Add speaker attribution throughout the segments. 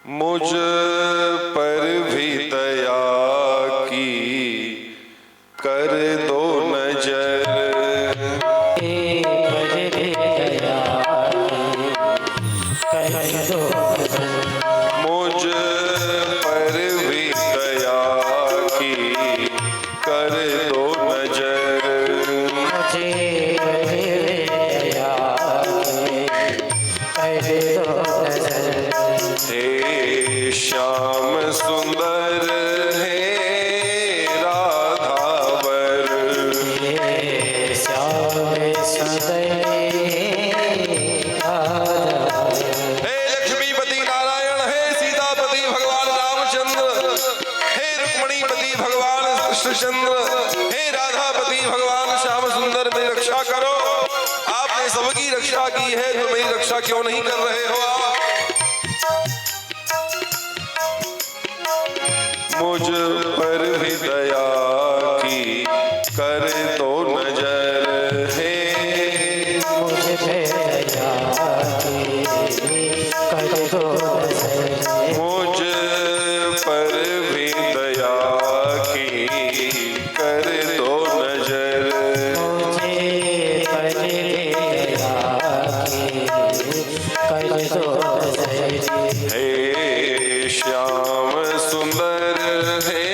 Speaker 1: मुझ पर भी दया की कर दो नजर। मुझ पर भी दया की कर दो नजर। हे श्याम सुंदर हे राधावर। हे लक्ष्मीपति नारायण, हे सीतापति भगवान रामचंद्र, हे रुक्मणीपति भगवान कृष्णचंद्र, हे राधापति भगवान श्याम सुंदर, मेरी रक्षा करो। आपने सबकी रक्षा की है तो मेरी रक्षा क्यों नहीं कर रहे हो आप? मुझ पर भी दया की कर दो नजर। हे
Speaker 2: मुझ पे दया की कर दो नजर।
Speaker 1: मुझ पर भी दया की कर दो नजर।
Speaker 2: मुझे पर दया की कर दो नजर।
Speaker 1: हे श्याम सुंदर हे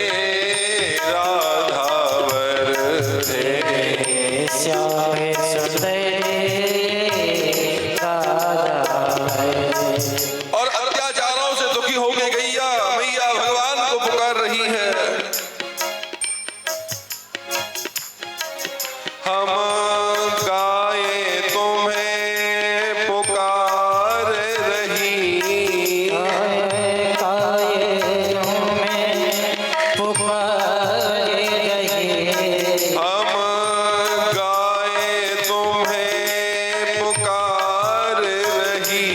Speaker 1: राधावर। हे
Speaker 2: श्याम सुंदर राधावर।
Speaker 1: और अत्याचारों से दुखी होके गैया मैया भगवान को पुकार रही है। हम गाए तुम्हें पुकार रही। हम गाए तुम्हें पुकार रही।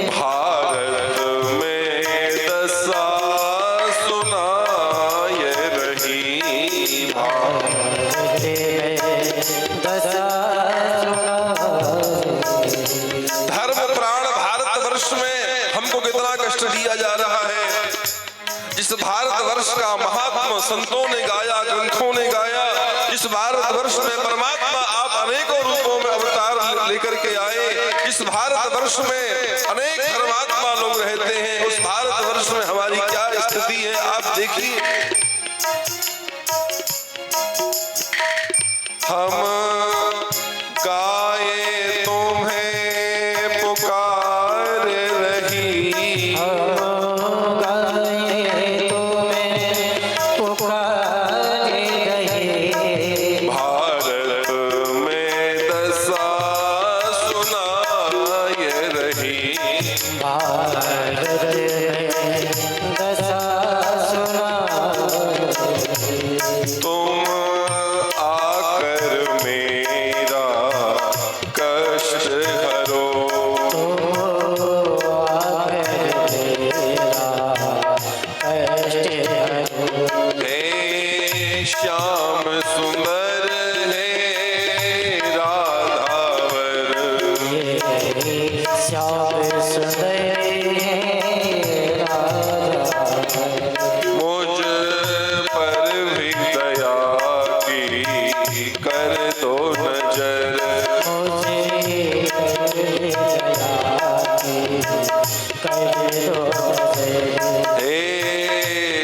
Speaker 1: भारत में दशा सुनाय रही। धर्म प्राण भारतवर्ष में हमको कितना कष्ट दिया जा रहा है। जिस भारतवर्ष का महात्मा संतों ने गाया, ग्रंथों ने गाया, इस भारतवर्ष में परमात्मा आप अनेकों रूपों में अवतार लेकर के आए। इस भारतवर्ष में अनेक धर्मात्मा लोग रहते हैं। उस भारतवर्ष में हमारी क्या स्थिति है आप देखिए। हम गाए तुम्हें पुकार रही। भारत में दशा सुनाय रही। तुम आकर मेरा कष्ट हरो। हे श्याम सुंदर हे राधावर। मुझ पर भी दया की कर दो नजर। हे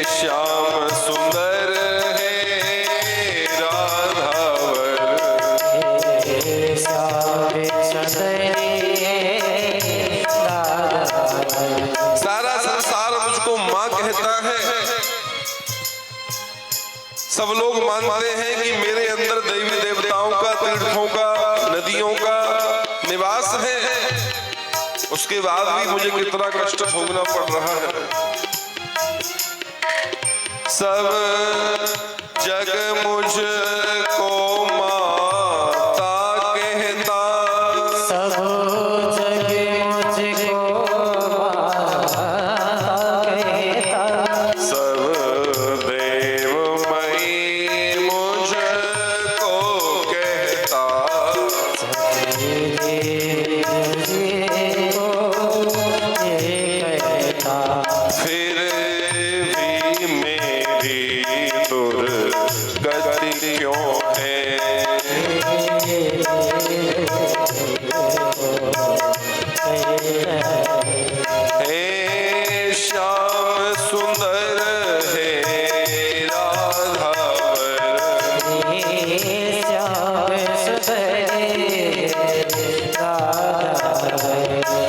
Speaker 1: श्याम सुंदर हे राधावर। सारा संसार मुझको माँ कहता है। सब लोग मानते हैं कि मेरे अंदर देवी देवताओं का, तीर्थों का, नदियों का निवास है। उसके बाद भी मुझे कितना कष्ट भोगना पड़ रहा है। सब जग मुझको माता कहता।
Speaker 2: सब जग मुझको माता कहता।
Speaker 1: सब देवमयी मुझको कहता।
Speaker 2: श्याम सुंदरी राधा है।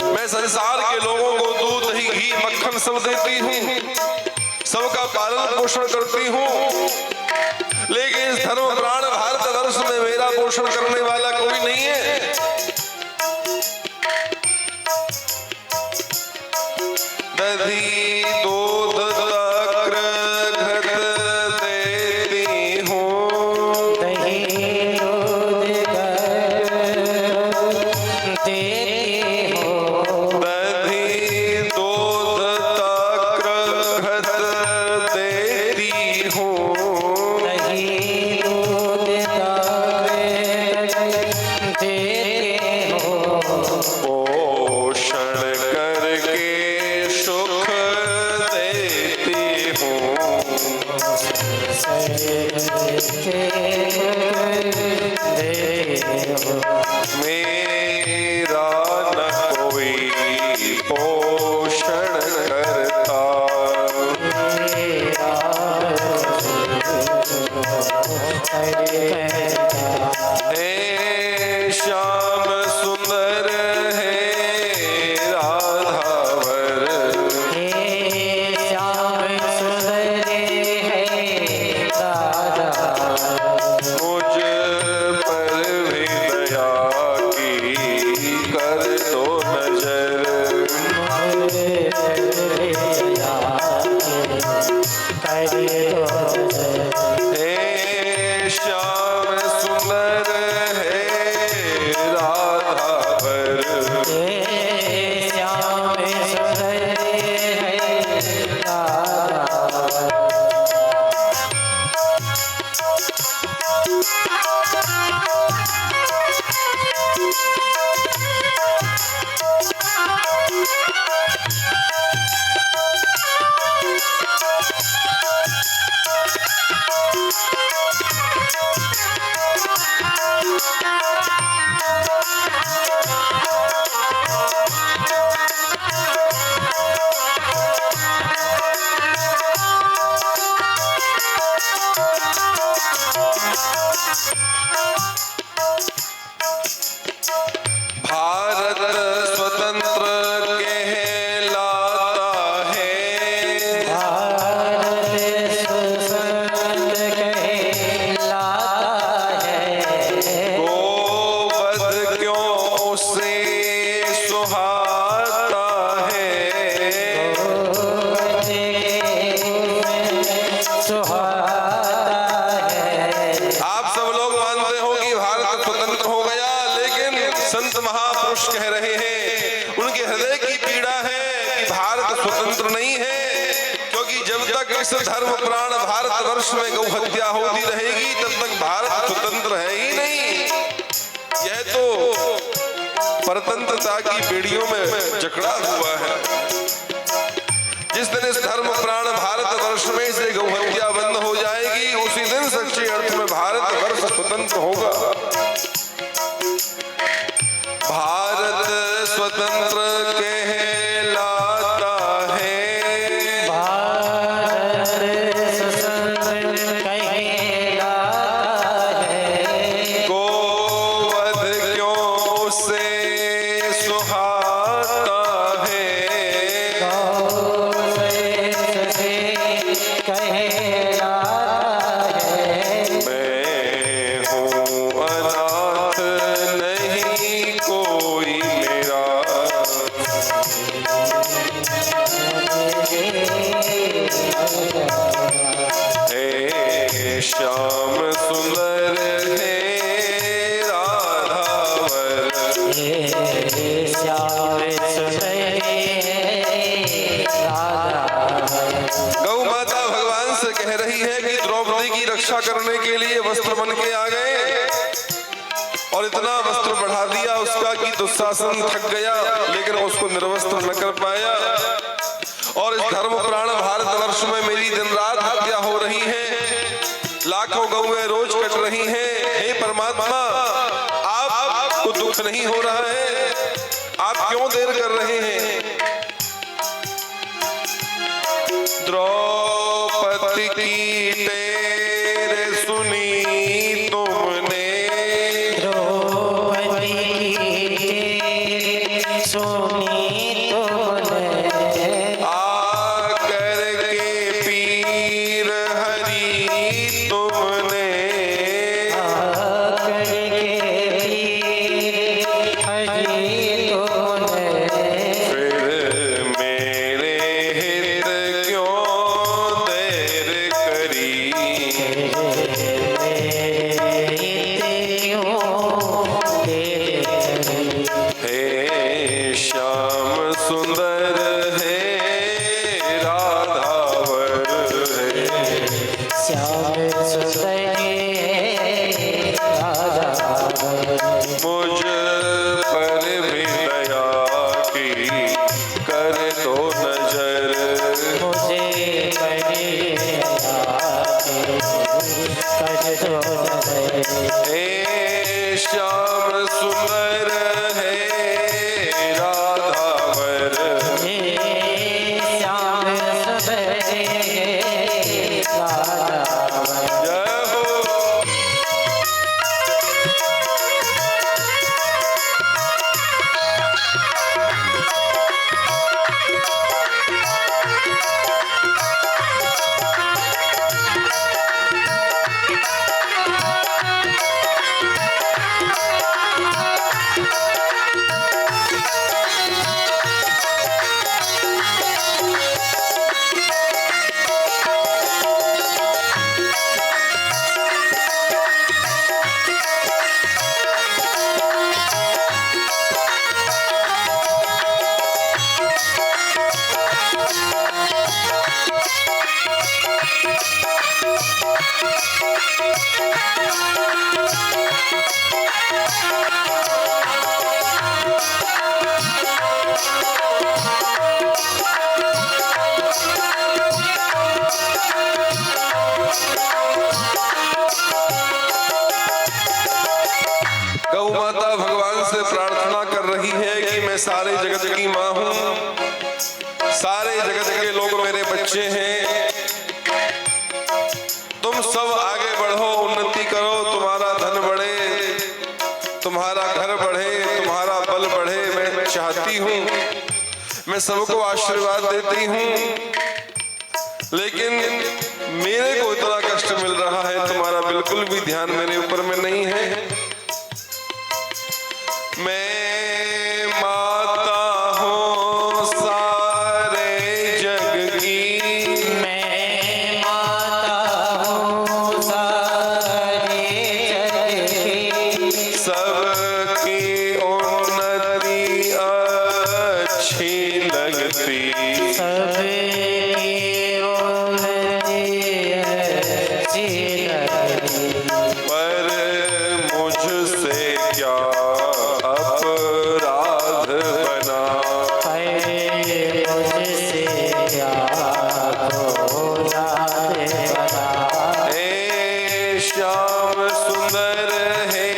Speaker 1: मैं संसार के लोगों को दूध दही घी मक्खन सब देती हूँ, सबका पालन पोषण करती हूँ, लेकिन इस धर्म प्राण भारतवर्ष में मेरा पोषण करने वाला कोई नहीं है। दधी दूध तक्र घृत देती हूँ,
Speaker 2: दही दूध देती हो।
Speaker 1: दधी दूध तक्र घृत देती हूँ,
Speaker 2: दही दूध देती हो।
Speaker 1: पोषण करके सुख देती हूँ, मेरा न कोई पोषण करता। हे श्याम सुंदर है राधावर, मुझ पर भी दया की कर दो नजर। हे श्याम सुंदर है राधावर, भारत स्वतंत्र कहलाता है, गोवध क्यों उसे सुहाता है। आप सब लोग मानते हो कि भारत स्वतंत्र हो गया, लेकिन संत महापुरुष कह रहे हैं, उनके हृदय की पीड़ा है कि भारत स्वतंत्र नहीं है, क्योंकि जब तक इस धर्म प्राण भारतवर्ष में गौ हत्या होती रहेगी तब तक भारत स्वतंत्र है ही नहीं। यह तो परतंत्रता की बेड़ियों में जकड़ा हुआ है। जिस दिन इस धर्म प्राण भारतवर्ष में से गौ हत्या बंद हो जाएगी, उसी दिन सच्चे अर्थ में भारतवर्ष स्वतंत्र होगा। भारत स्वतंत्र कहलाता है, गोवध क्यों उसे सुहाता है। मैं हूँ अनाथ नहीं कोई मेरा, हे श्याम सुंदर है राधावर, गौ माता भगवान से कह रही है कि द्रौपदी की रक्षा करने के लिए वस्त्र बन के आ गए और इतना वस्त्र बढ़ा दिया उसका कि दुशासन थक गया, लेकिन उसको निर्वस्त्र न कर पाया। और इस धर्म प्राण भारतवर्ष में मेरी दिन रात हत्या हो रही है, लाखों गौएं रोज कट रही हैं। हे परमात्मा, आपको दुख नहीं हो रहा है? आप क्यों देर कर रहे हैं? द्रौपदी की तेरे सुनी तुमने, गौ माता भगवान से प्रार्थना कर रही है कि मैं सारे जगत की माँ हूँ, सारे जगत के लोग मेरे बच्चे हैं, तुम सब आगे बढ़ो, उन्नति करो, तुम्हारा धन बढ़े, तुम्हारा घर बढ़े, तुम्हारा बल बढ़े, मैं चाहती हूँ, मैं सबको आशीर्वाद देती हूँ, लेकिन मेरे को इतना कष्ट मिल रहा है, तुम्हारा बिल्कुल भी ध्यान मेरे ऊपर में नहीं है। मैं माता हूँ सारे जग की,
Speaker 2: मैं माता हूँ सारे जग की,
Speaker 1: सबकी उन्नति अच्छी लगती,
Speaker 2: सबकी उन्नति अच्छी लगती,
Speaker 1: पर मुझसे क्या अपराध बना,
Speaker 2: है मुझसे क्या अपराध बना।
Speaker 1: हे श्याम सुंदर हे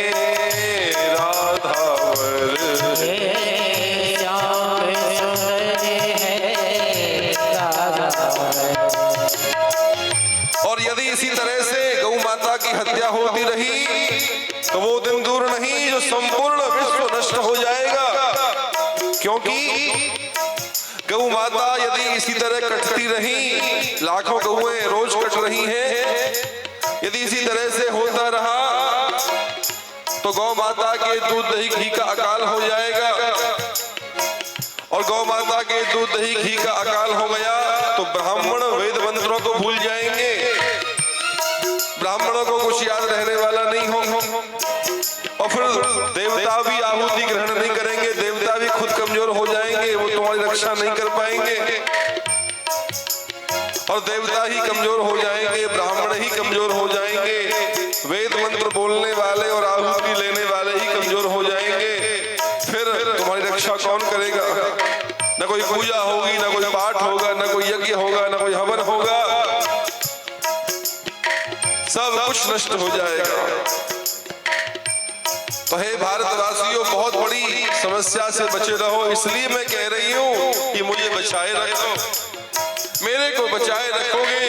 Speaker 1: राधावर,
Speaker 2: हे श्याम सुंदर है राधावर।
Speaker 1: और यदि इसी तरह से गौ माता की हत्या होती रही तो वो दिन दूर नहीं जो संपूर्ण विश्व नष्ट हो जाएगा, क्योंकि गौ माता यदि इसी तरह कटती रही, लाखों गौएं रोज कट रही हैं, यदि इसी तरह से होता रहा तो गौ माता के दूध दही घी का अकाल हो जाएगा, और गौ माता के दूध दही घी का अकाल हो गया तो ब्राह्मण वेद मंत्रों को भूल जाएंगे, ब्राह्मणों को कुछ याद रहने वाला नहीं हो, और फिर देवता भी आहुति ग्रहण नहीं करेंगे, देवता भी खुद कमजोर हो जाएंगे, वो तुम्हारी रक्षा नहीं कर पाएंगे, और देवता ही कमजोर हो जाएंगे, ब्राह्मण ही कमजोर हो जाएंगे, वेद मंत्र बोलने वाले और आहुति लेने वाले ही कमजोर हो जाएंगे, फिर तुम्हारी रक्षा कौन करेगा? न कोई पूजा होगी, न कोई पाठ होगा, न कोई यज्ञ होगा, न कोई हवन होगा, सब कुछ नष्ट हो जाएगा। तो हे भारतवासियों, बहुत बड़ी समस्या से बचे रहो, इसलिए मैं कह रही हूँ कि मुझे बचाए रखो, मेरे को बचाए रखोगे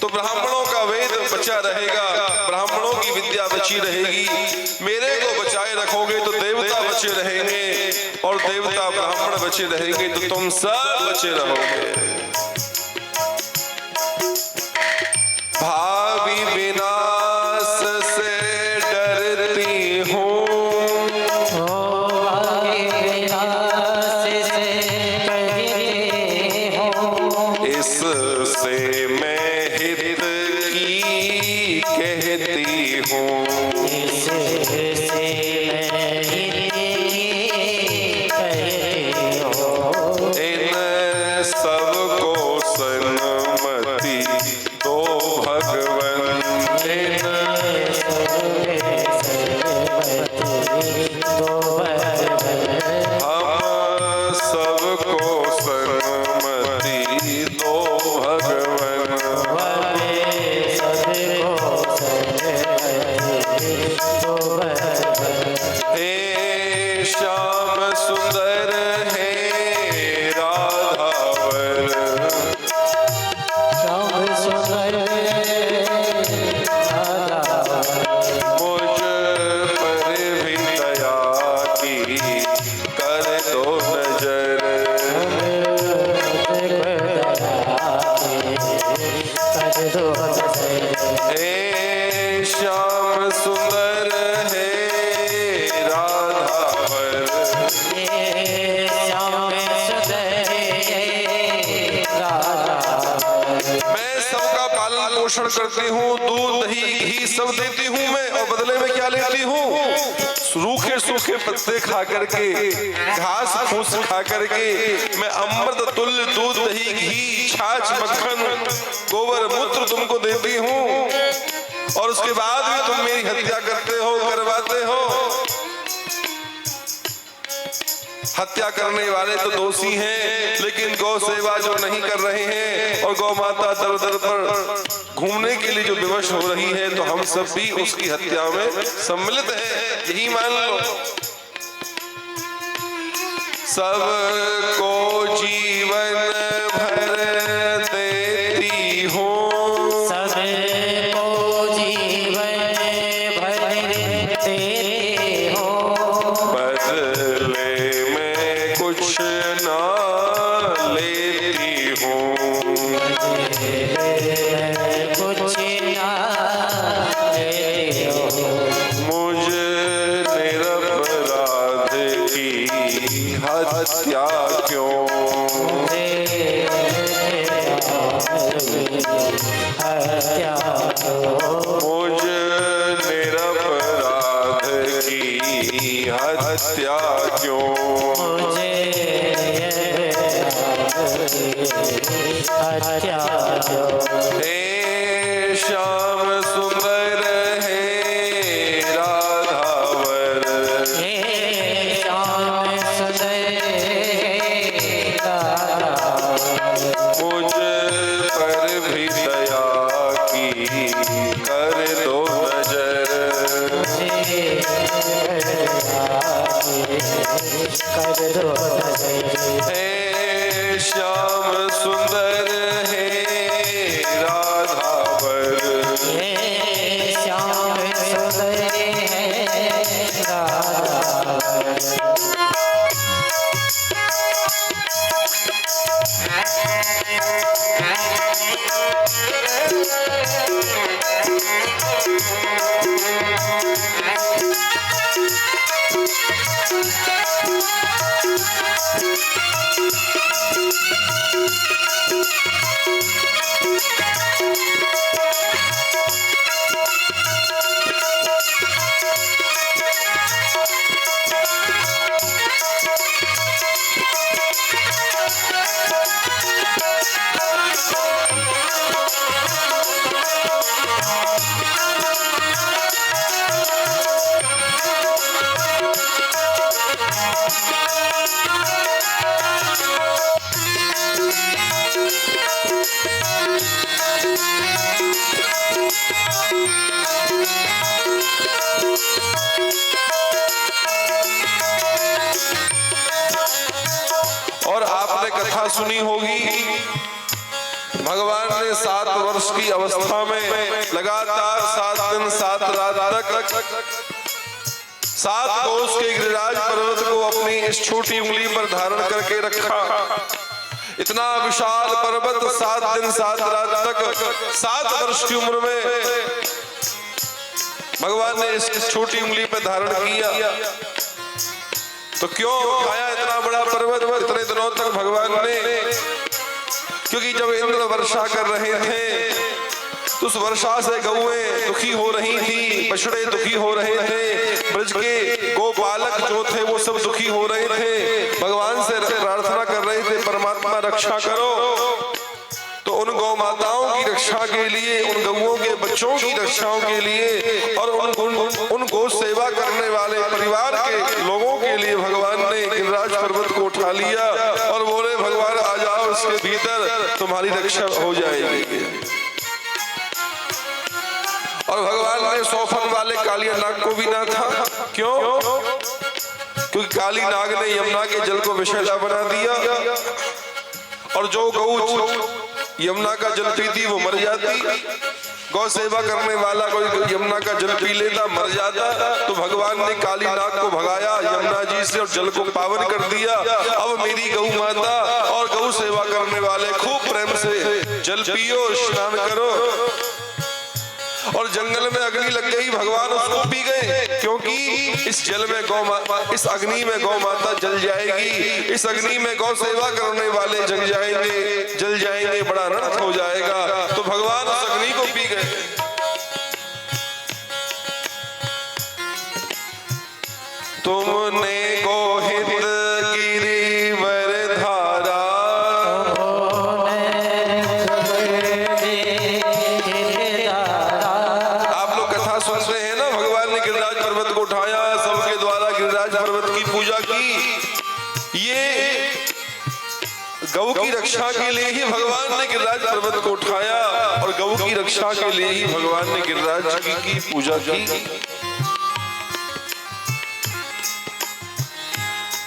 Speaker 1: तो ब्राह्मणों का वेद बचा रहेगा, ब्राह्मणों की विद्या बची रहेगी, मेरे को बचाए रखोगे तो देवता बचे रहेंगे, और देवता ब्राह्मण बचे रहेंगे तो तुम सब बचे रहोगे। भावी विनाश से डरती हूँ, इससे मैं हित की कहती हूँ, इन सबको सन्मति दो भगवन, इन हम सबको सन्मति दो भगवन, हे श्याम सुंदर हे राधावर, मुझ पर भी दया की कर दो नजर, हे श्याम सुंदर हे राधावर, मैं सबका पालन पोषण करती हूँ, दूध दही घी सब देती हूँ मैं, और बदले में क्या लेती हूँ? रूखे सूखे पत्ते खा करके, घास फूस खा करके मैं अमृत तुल्य दूध दही घी छाछ मक्खन गोबर मूत्र तुमको देती हूँ, और उसके बाद भी तुम मेरी हत्या करते हो, करवाते हो। हत्या करने वाले तो दोषी हैं, लेकिन गौ सेवा जो नहीं कर रहे हैं और गौ माता दर दर पर घूमने के लिए जो विवश हो रही है, तो हम सब भी उसकी हत्या में सम्मिलित हैं, यही मान लो। सबको जीवन भर देती हूँ,
Speaker 2: सबको जीवन भर देती हूँ,
Speaker 1: बदले में कुछ ना लेती हूँ,
Speaker 2: कुछ ना लेती हूँ,
Speaker 1: मुझ निरपराध की हत्या क्यों,
Speaker 2: हत्या
Speaker 1: मुझ निरपराध की हत्या क्यों,
Speaker 2: मुझे हत्या
Speaker 1: हे श्याम सुंदर हे राधावर,
Speaker 2: हे श्याम सुंदर राधा,
Speaker 1: मुझ पर भी दया की कर दो नजर,
Speaker 2: कर दो
Speaker 1: हे श्याम सुंदर हे राधावर,
Speaker 2: हे श्याम सुंदर राधा,
Speaker 1: और आपने कथा सुनी होगी, भगवान ने 7 वर्ष की अवस्था में लगातार 7 दिन 7 रात तक 7 कोस के गिरिराज पर्वत को अपनी इस छोटी उंगली पर धारण करके रखा। इतना विशाल पर्वत 7 दिन 7 रात तक 7 वर्ष की उम्र में भगवान ने इस छोटी उंगली पर धारण किया। तो क्यों उठाया इतना बड़ा पर्वत इतने दिनों तक भगवान ने? क्योंकि जब इंद्र वर्षा कर रहे थे तो उस वर्षा से गौएं दुखी हो रही थी, बछड़े दुखी हो रहे थे, ब्रज के गोपालक जो थे वो सब दुखी हो रहे थे, भगवान से प्रार्थना कर रहे थे परमात्मा रक्षा करो। तो उन गौ माताओं की रक्षा के लिए, उन गौओं के बच्चों की रक्षाओं के लिए और उन गौ सेवा करने वाले परिवार के लोगों के लिए भगवान ने गिरिराज पर्वत को उठा लिया और बोले भगवान आ जाओ, इसके भीतर तुम्हारी रक्षा हो जाएगी। और भगवान ने 100 फन वाले कालिया नाग को भी ना था। क्यों? क्योंकि काली नाग ने यमुना के जल को विषैला बना दिया और जो गौ यमुना का जल पीती वो मर जाती, गौ सेवा करने वाला कोई यमुना का जल पी लेता मर जाता। तो भगवान ने काली नाग को भगाया यमुना जी से और जल को पावन कर दिया। अब मेरी गौ माता और गौ सेवा करने वाले खूब प्रेम से जल पियो, स्नान करो। और जंगल में अग्नि लग गई, भगवान उसको पी गए, क्योंकि इस जल में गौ माता, इस अग्नि में गौ माता जल जाएगी, इस अग्नि में गौ सेवा करने वाले जल जाएंगे, बड़ा अनर्थ हो जाएगा। तो भगवान उस अग्नि को पी गए। तुमने गोहित गिरिवर धारा, आप लोग कथा सुन रहे हैं ना, भगवान ने गिरिराज पर्वत को उठाया, सबके द्वारा गिरिराज पर्वत की पूजा की। ये गौ की रक्षा के लिए ही भगवान ने गिरिराज पर्वत को उठाया और गौ की रक्षा के लिए ही भगवान ने गिरिराज जी की पूजा की।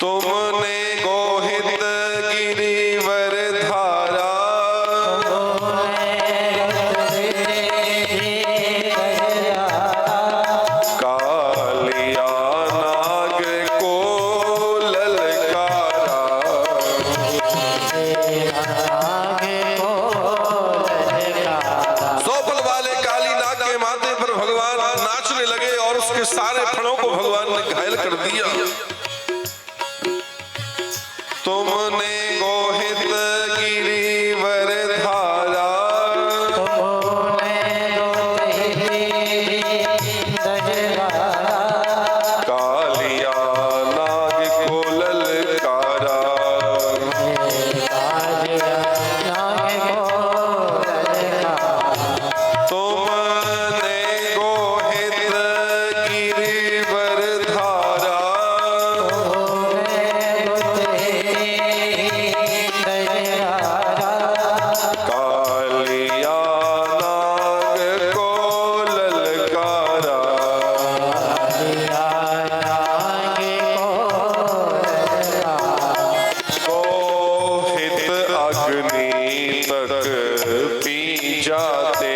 Speaker 1: तुमने गोहित गिरिवर धारा कालिया नाग को ललकारा। सौपल वाले काली नाग के माथे पर भगवान नाचने लगे और उसके सारे फणों को भगवान ने घायल कर दिया। तुमने गोहित गिरिवर धारा कालिया नाग को ललकारा। तुमने गोहित गिरिवर धारा कालिया नाग को ललकारा। गोहित अग्नि तक पी जाते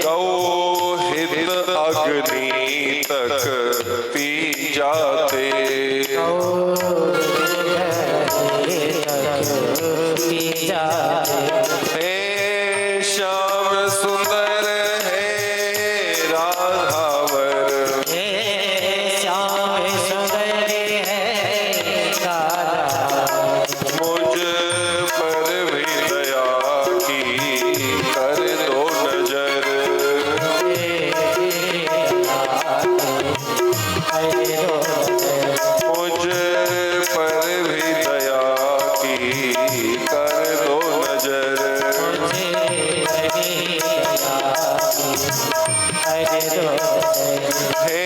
Speaker 1: गोहित अग्नि तक पी जाते। हे श्याम सुंदर है राधावर मुझ पर भी दया की कर दो नजर। मुझ पर भी दया की कर दो नजर। हे